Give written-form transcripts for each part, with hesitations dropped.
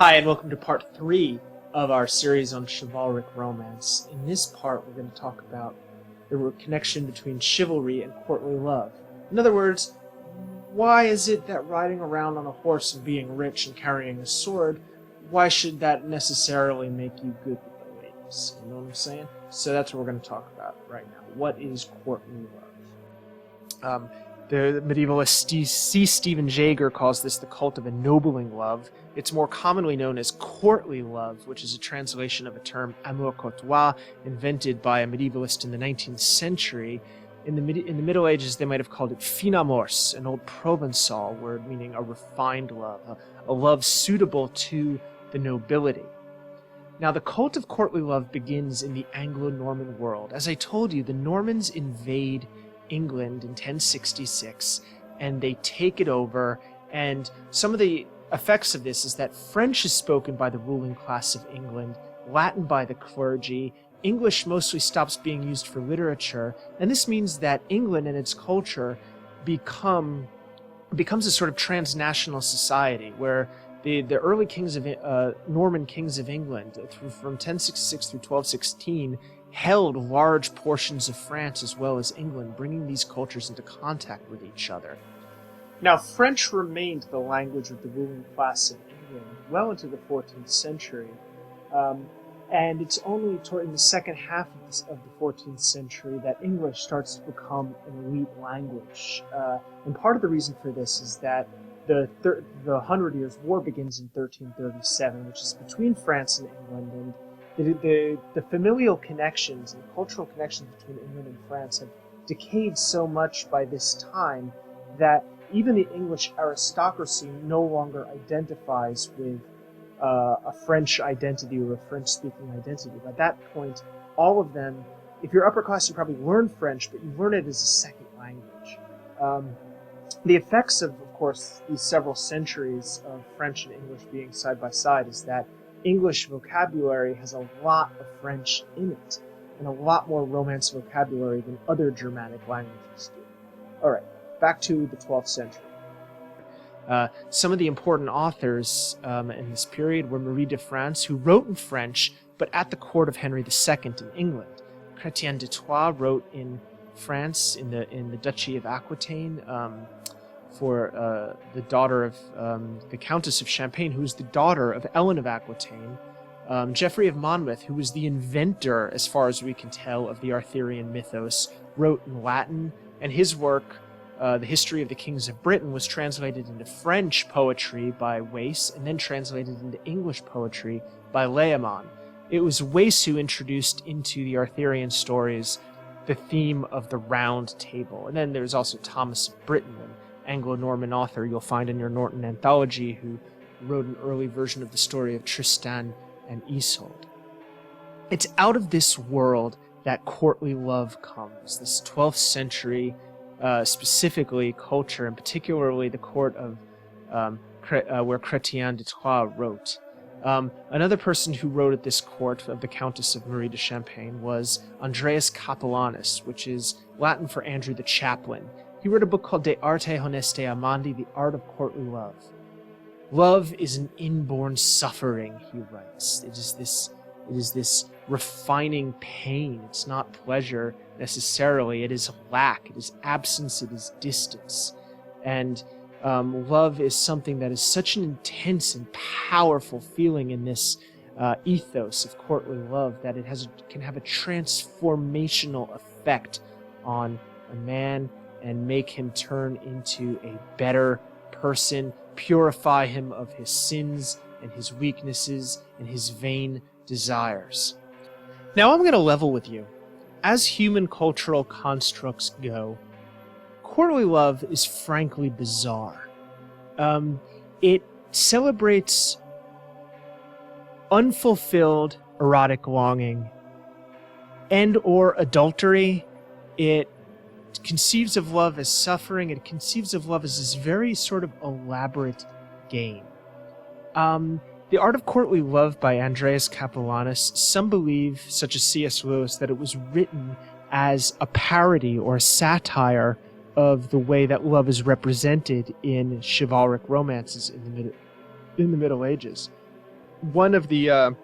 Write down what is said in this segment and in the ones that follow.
Hi, and welcome to part 3 of our series on chivalric romance. In this part, we're going to talk about the connection between chivalry and courtly love. In other words, why is it that riding around on a horse and being rich and carrying a sword, why should that necessarily make you good with the ladies? You know what I'm saying? So that's what we're going to talk about right now. What is courtly love? The medievalist C. Stephen Jaeger calls this the cult of ennobling love. It's more commonly known as courtly love, which is a translation of a term amour courtois, invented by a medievalist in the 19th century. In the Middle Ages, they might have called it fin amours, an old Provençal word meaning a refined love, a love suitable to the nobility. Now, the cult of courtly love begins in the Anglo-Norman world. As I told you, the Normans invade England in 1066, and they take it over, and some of the effects of this is that French is spoken by the ruling class of England, Latin by the clergy, English mostly stops being used for literature, and this means that England and its culture becomes a sort of transnational society where the early kings of Norman kings of England, from 1066 through 1216, held large portions of France as well as England, bringing these cultures into contact with each other. Now, French remained the language of the ruling class of England well into the 14th century, and it's only in the second half of the 14th century that English starts to become an elite language. And part of the reason for this is that the Hundred Years' War begins in 1337, which is between France and England, and the familial connections and cultural connections between England and France have decayed so much by this time that even the English aristocracy no longer identifies with a French identity or a French-speaking identity. By that point, all of them, if you're upper class, you probably learn French, but you learn it as a second language. The effects of course, these several centuries of French and English being side by side is that English vocabulary has a lot of French in it, and a lot more Romance vocabulary than other Germanic languages do. Alright, back to the 12th century. Some of the important authors in this period were Marie de France, who wrote in French, but at the court of Henry II in England. Chrétien de Troyes wrote in France, in the Duchy of Aquitaine, for the daughter of the Countess of Champagne, who was the daughter of Ellen of Aquitaine. Geoffrey of Monmouth, who was the inventor, as far as we can tell, of the Arthurian mythos, wrote in Latin, and his work, The History of the Kings of Britain, was translated into French poetry by Wace, and then translated into English poetry by Layamon. It was Wace who introduced into the Arthurian stories the theme of the Round Table. And then there's also Thomas of Britain, an Anglo-Norman author you'll find in your Norton anthology, who wrote an early version of the story of Tristan and Isolde. It's out of this world that courtly love comes, this 12th century, specifically culture, and particularly the court of where Chrétien de Troyes wrote. Another person who wrote at this court of the Countess of Marie de Champagne was Andreas Capellanus, which is Latin for Andrew the Chaplain. He wrote a book called De Arte Honeste Amandi, The Art of Courtly Love. Love is an inborn suffering, he writes. It is this refining pain. It's not pleasure necessarily. It is lack. It is absence. It is distance. And love is something that is such an intense and powerful feeling in this ethos of courtly love that it can have a transformational effect on a man and make him turn into a better person, purify him of his sins and his weaknesses and his vain desires. Now I'm going to level with you. As human cultural constructs go, courtly love is frankly bizarre. It celebrates unfulfilled erotic longing and or adultery. It conceives of love as suffering. It conceives of love as this very sort of elaborate game. The Art of Courtly Love by Andreas Capellanus, some believe, such as C.S. Lewis, that it was written as a parody or a satire of the way that love is represented in chivalric romances in the Middle Ages. one of the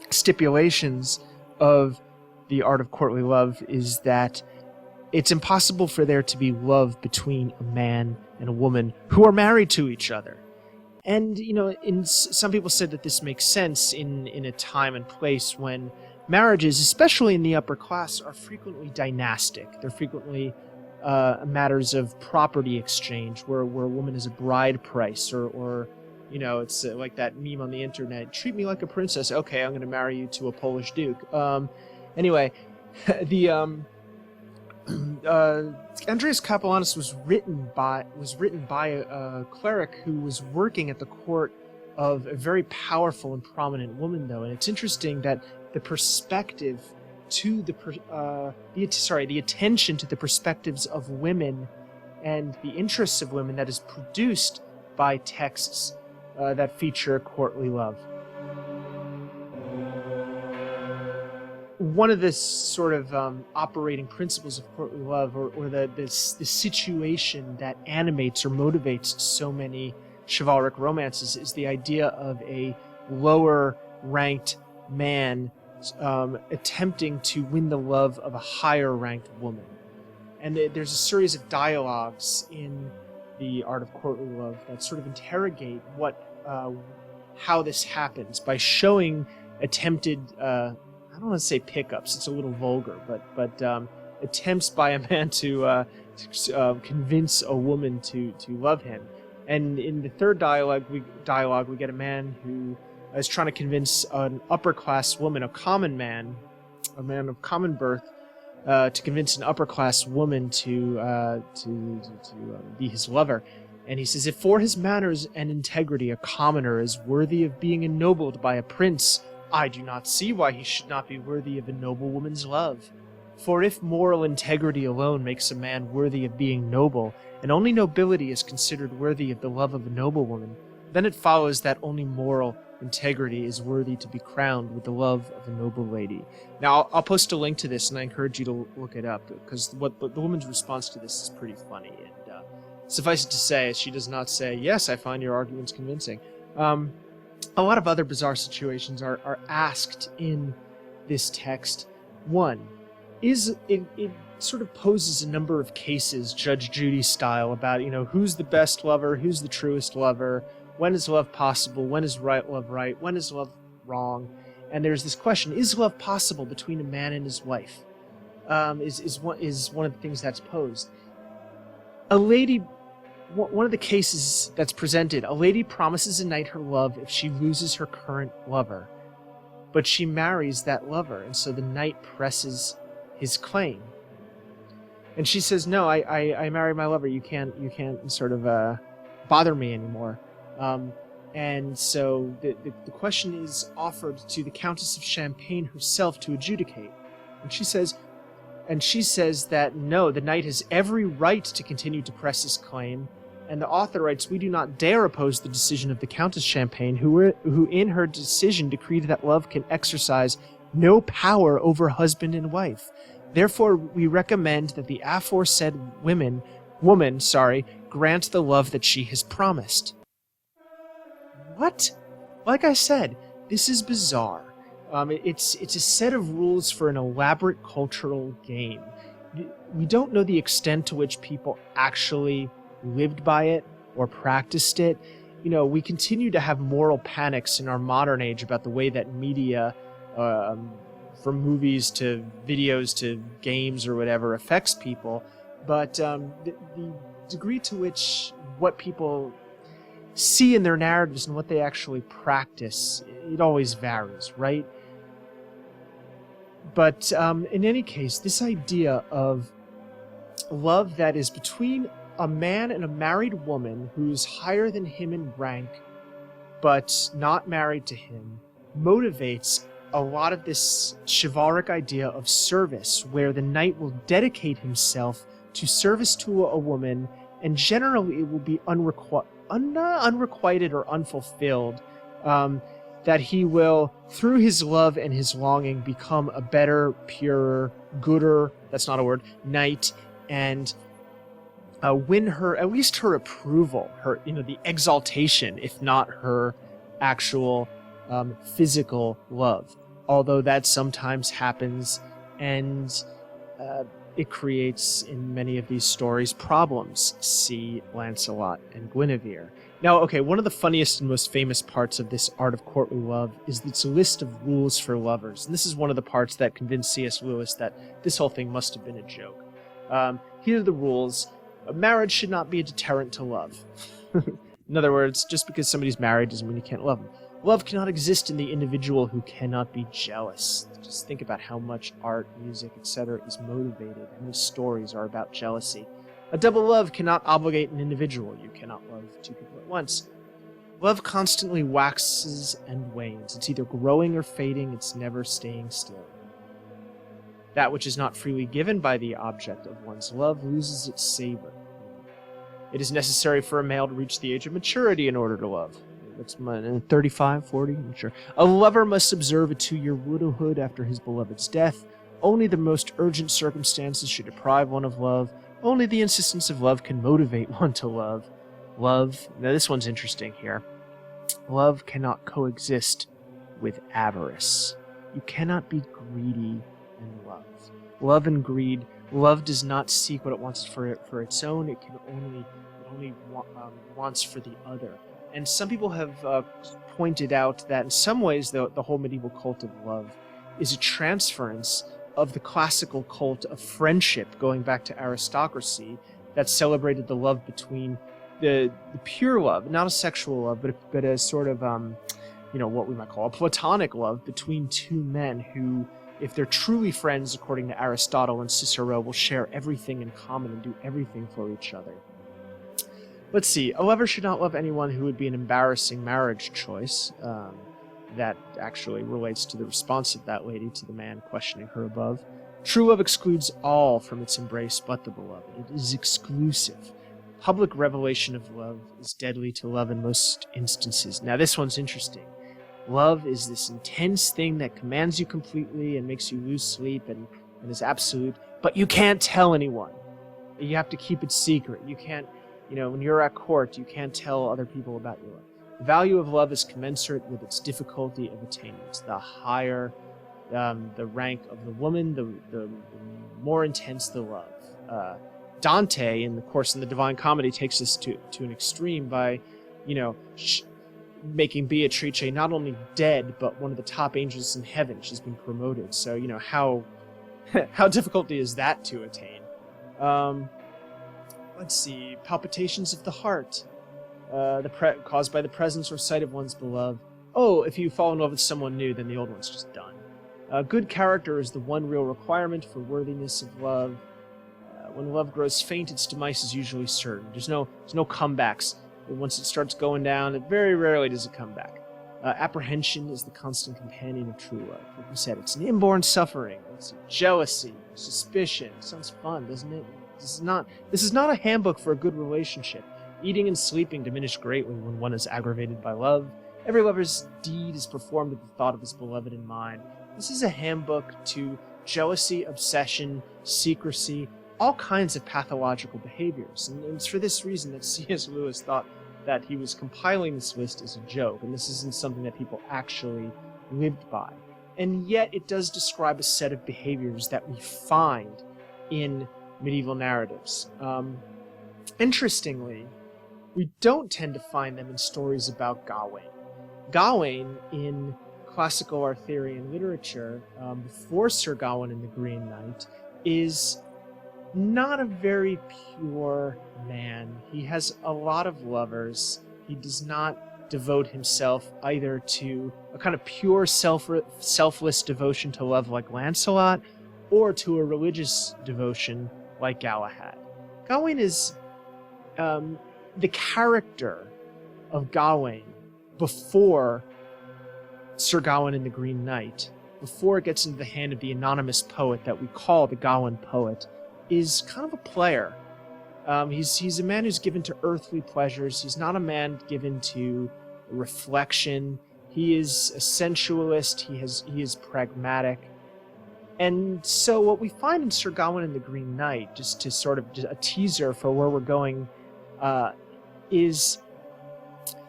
stipulations of the art of courtly love is that it's impossible for there to be love between a man and a woman who are married to each other. And, some people said that this makes sense in a time and place when marriages, especially in the upper class, are frequently dynastic. They're frequently matters of property exchange, where a woman is a bride price, or it's like that meme on the internet, treat me like a princess, okay, I'm going to marry you to a Polish duke. Anyway, the Andreas Capellanus was written by a cleric who was working at the court of a very powerful and prominent woman, though, and it's interesting that the perspective to the attention to the perspectives of women and the interests of women that is produced by texts that feature courtly love. One of the sort of operating principles of courtly love, or the situation that animates or motivates so many chivalric romances, is the idea of a lower-ranked man attempting to win the love of a higher-ranked woman. And there's a series of dialogues in the art of courtly love that sort of interrogate how this happens by showing attempted I don't want to say pickups, it's a little vulgar, but attempts by a man to convince a woman to love him. And in the third dialogue, we get a man who is trying to convince an upper-class woman, a man of common birth, to convince an upper-class woman to be his lover. And he says, if for his manners and integrity a commoner is worthy of being ennobled by a prince, I do not see why he should not be worthy of a noble woman's love. For if moral integrity alone makes a man worthy of being noble, and only nobility is considered worthy of the love of a noble woman, then it follows that only moral integrity is worthy to be crowned with the love of a noble lady. Now, I'll post a link to this, and I encourage you to look it up, because what the woman's response to this is pretty funny. And suffice it to say, she does not say, yes, I find your arguments convincing. A lot of other bizarre situations are asked in this text. One, it sort of poses a number of cases, Judge Judy style, about, who's the best lover, who's the truest lover, when is love possible, when is love right, when is love wrong? And there's this question, is love possible between a man and his wife? Is one of the things that's posed. One of the cases that's presented, a lady promises a knight her love if she loses her current lover, but she marries that lover, and so the knight presses his claim. And she says, no, I married my lover, you can't sort of bother me anymore. And so the question is offered to the Countess of Champagne herself to adjudicate. And she says that no, the knight has every right to continue to press his claim, and the author writes, we do not dare oppose the decision of the Countess Champagne, who in her decision decreed that love can exercise no power over husband and wife. Therefore, we recommend that the aforesaid woman, grant the love that she has promised. What? Like I said, this is bizarre. It's a set of rules for an elaborate cultural game. We don't know the extent to which people actually lived by it or practiced it. We continue to have moral panics in our modern age about the way that media, from movies to videos to games or whatever, affects people. But the degree to which what people see in their narratives and what they actually practice, it always varies, right? But in any case, this idea of love that is between a man and a married woman who's higher than him in rank, but not married to him, motivates a lot of this chivalric idea of service, where the knight will dedicate himself to service to a woman, and generally it will be unrequited or unfulfilled, that he will, through his love and his longing, become a better, purer, gooder, that's not a word, knight, and win her, at least her approval, her, the exaltation, if not her actual physical love, although that sometimes happens, and it creates, in many of these stories, problems. See Lancelot and Guinevere. Now, okay, one of the funniest and most famous parts of this art of courtly love is its list of rules for lovers. And this is one of the parts that convinced C.S. Lewis that this whole thing must have been a joke. Here are the rules. Marriage should not be a deterrent to love. In other words, just because somebody's married doesn't mean you can't love them. Love cannot exist in the individual who cannot be jealous. Just think about how much art, music, etc. is motivated. How many stories are about jealousy. A double love cannot obligate an individual. You cannot love two people at once. Love constantly waxes and wanes. It's either growing or fading. It's never staying still. That which is not freely given by the object of one's love loses its savor. It is necessary for a male to reach the age of maturity in order to love. That's 35, 40, I'm sure. A lover must observe a 2-year widowhood after his beloved's death. Only the most urgent circumstances should deprive one of love. Only the insistence of love can motivate one to love. Love, now this one's interesting here. Love cannot coexist with avarice. You cannot be greedy and love. Love and greed. Love does not seek what it wants for its own. It only wants for the other. And some people have pointed out that in some ways the whole medieval cult of love is a transference of the classical cult of friendship going back to aristocracy that celebrated the love between the pure love, not a sexual love, but a sort of what we might call a platonic love between two men who, if they're truly friends, according to Aristotle and Cicero, will share everything in common and do everything for each other. Let's see. A lover should not love anyone who would be an embarrassing marriage choice. That actually relates to the response of that lady to the man questioning her above. True love excludes all from its embrace but the beloved. It is exclusive. Public revelation of love is deadly to love in most instances. Now this one's interesting. Love is this intense thing that commands you completely and makes you lose sleep and is absolute, but you can't tell anyone. You have to keep it secret. You can't, when you're at court, you can't tell other people about your love. The value of love is commensurate with its difficulty of attainment. The higher the rank of the woman, the more intense the love. Dante, in the Divine Comedy, takes this to an extreme by, making Beatrice not only dead, but one of the top angels in heaven. She's been promoted. So, how difficult is that to attain? Let's see. Palpitations of the heart. Caused by the presence or sight of one's beloved. Oh, if you fall in love with someone new, then the old one's just done. Good character is the one real requirement for worthiness of love. When love grows faint, its demise is usually certain. There's no comebacks. Once it starts going down, it very rarely does it come back. Apprehension is the constant companion of true love. Like we said, it's an inborn suffering. It's jealousy, suspicion. Sounds fun, doesn't it? This is not a handbook for a good relationship. Eating and sleeping diminish greatly when one is aggravated by love. Every lover's deed is performed with the thought of his beloved in mind. This is a handbook to jealousy, obsession, secrecy, all kinds of pathological behaviors. And it's for this reason that C.S. Lewis thought that he was compiling this list as a joke, and this isn't something that people actually lived by. And yet it does describe a set of behaviors that we find in medieval narratives. Interestingly, we don't tend to find them in stories about Gawain. Gawain, in classical Arthurian literature, before Sir Gawain and the Green Knight, is not a very pure man. He has a lot of lovers. He does not devote himself either to a kind of pure selfless devotion to love like Lancelot, or to a religious devotion like Galahad. Gawain is the character of Gawain before Sir Gawain and the Green Knight, before it gets into the hand of the anonymous poet that we call the Gawain poet, is kind of a player. He's a man who's given to earthly pleasures. He's not a man given to reflection. He is a sensualist. He is pragmatic. And so what we find in Sir Gawain and the Green Knight, just to sort of a teaser for where we're going, is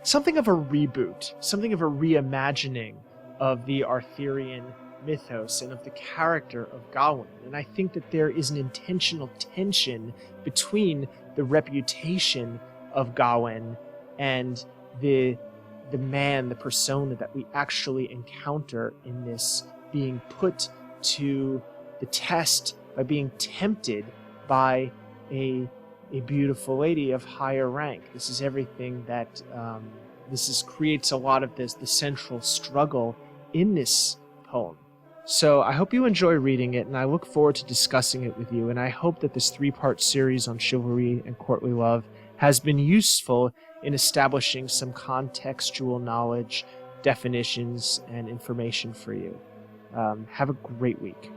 something of a reboot, something of a reimagining of the Arthurian mythos and of the character of Gawain. And I think that there is an intentional tension between the reputation of Gawain and the man, the persona that we actually encounter in this, being put to the test by being tempted by a beautiful lady of higher rank. This is everything that creates a lot of the central struggle in this poem. So I hope you enjoy reading it, and I look forward to discussing it with you. And I hope that this 3-part series on chivalry and courtly love has been useful in establishing some contextual knowledge, definitions, and information for you. Have a great week.